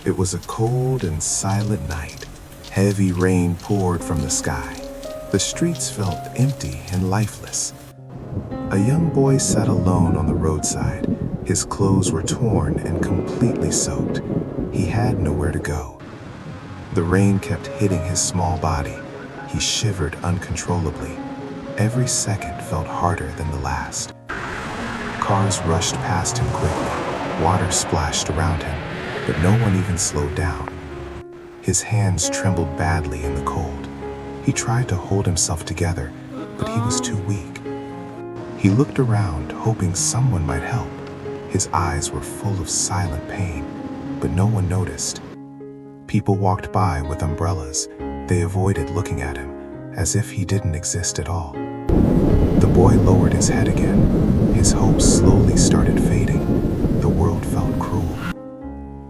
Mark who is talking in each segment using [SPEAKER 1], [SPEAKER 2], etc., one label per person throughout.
[SPEAKER 1] It was a cold and silent night. Heavy rain poured from the sky. The streets felt empty and lifeless. A young boy sat alone on the roadside. His clothes were torn and completely soaked. He had nowhere to go. The rain kept hitting his small body. He shivered uncontrollably. Every second felt harder than the last. Cars rushed past him quickly. Water splashed around him, but no one even slowed down. His hands trembled badly in the cold. He tried to hold himself together, but he was too weak. He looked around, hoping someone might help. His eyes were full of silent pain, but no one noticed. People walked by with umbrellas. They avoided looking at him, as if he didn't exist at all. The boy lowered his head again. His hopes slowly started fading. The world felt cruel.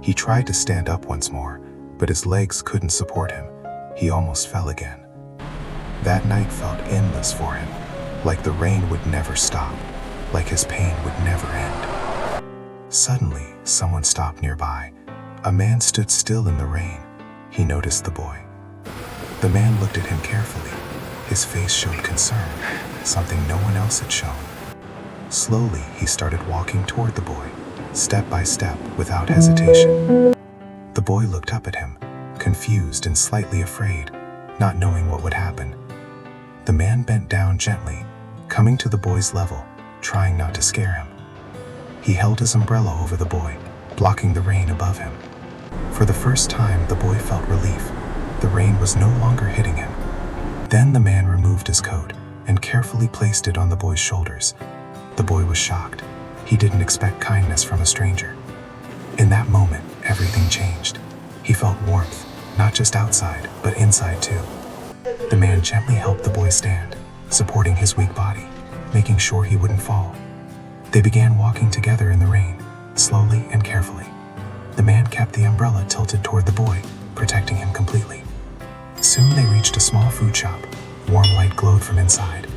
[SPEAKER 1] He tried to stand up once more, but his legs couldn't support him. He almost fell again. That night felt endless for him, like the rain would never stop, like his pain would never end. Suddenly, someone stopped nearby. A man stood still in the rain. He noticed the boy. The man looked at him carefully. His face showed concern, something no one else had shown. Slowly, he started walking toward the boy, step by step, without hesitation. The boy looked up at him, confused and slightly afraid, not knowing what would happen. The man bent down gently, coming to the boy's level, trying not to scare him. He held his umbrella over the boy, blocking the rain above him. For the first time, the boy felt relief. The rain was no longer hitting him. Then the man removed his coat and carefully placed it on the boy's shoulders. The boy was shocked. He didn't expect kindness from a stranger. In that moment, everything changed. He felt warmth, not just outside, but inside too. The man gently helped the boy stand, supporting his weak body, making sure he wouldn't fall. They began walking together in the rain, slowly and carefully. The man kept the umbrella tilted toward the boy, protecting him completely. Soon they reached a small food shop. Warm light glowed from inside.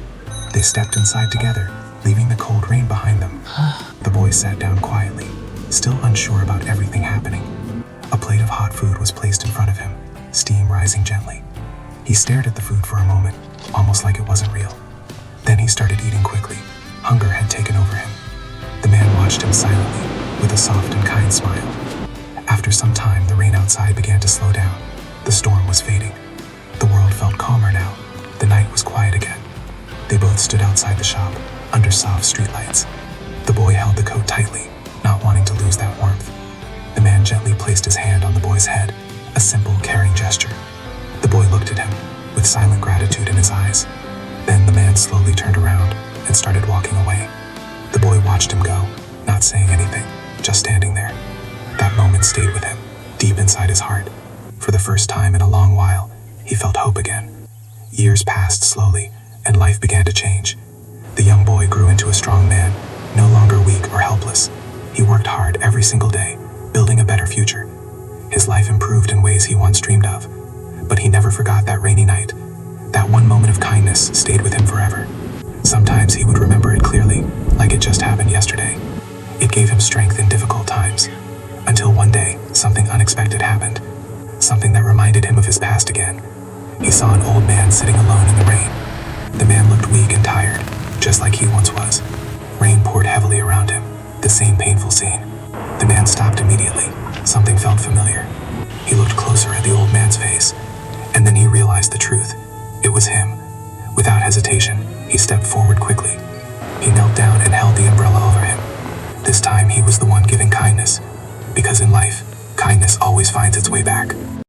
[SPEAKER 1] They stepped inside together, leaving the cold rain behind them. The boy sat down quietly, still unsure about everything happening. A plate of hot food was placed in front of him, steam rising gently. He stared at the food for a moment, almost like it wasn't real. Then he started eating quickly. Hunger had taken over him. The man watched him silently, with a soft and kind smile. After some time, the rain outside began to slow down. The storm was fading. The world felt calmer now. The night was quiet again. They both stood outside the shop, under soft streetlights. The boy held the coat tightly, not wanting to lose that warmth. The man gently placed his hand on the boy's head, a simple, caring gesture. The boy looked at him, with silent gratitude in his eyes. Then the man slowly turned around and started walking away. The boy watched him go, not saying anything, just standing there. That moment stayed with him, deep inside his heart. For the first time in a long while, he felt hope again. Years passed slowly, and life began to change. The young boy grew into a strong man, no longer weak or helpless. He worked hard every single day, building a better future. His life improved in ways he once dreamed of. But he never forgot that rainy night. That one moment of kindness stayed with him forever. Sometimes he would remember it clearly, like it just happened yesterday. It gave him strength in difficult times. Until one day, something unexpected happened. Something that reminded him of his past again. He saw an old man sitting alone in the rain. The man looked weak and tired, just like he once was. Rain poured heavily around him, the same painful scene. The man stopped immediately. Something felt familiar. He looked closer at the old man's face, and then he realized the truth. It was him. Without hesitation, he stepped forward quickly. He knelt down and held the umbrella over him. This time he was the one giving kindness, because in life, kindness always finds its way back.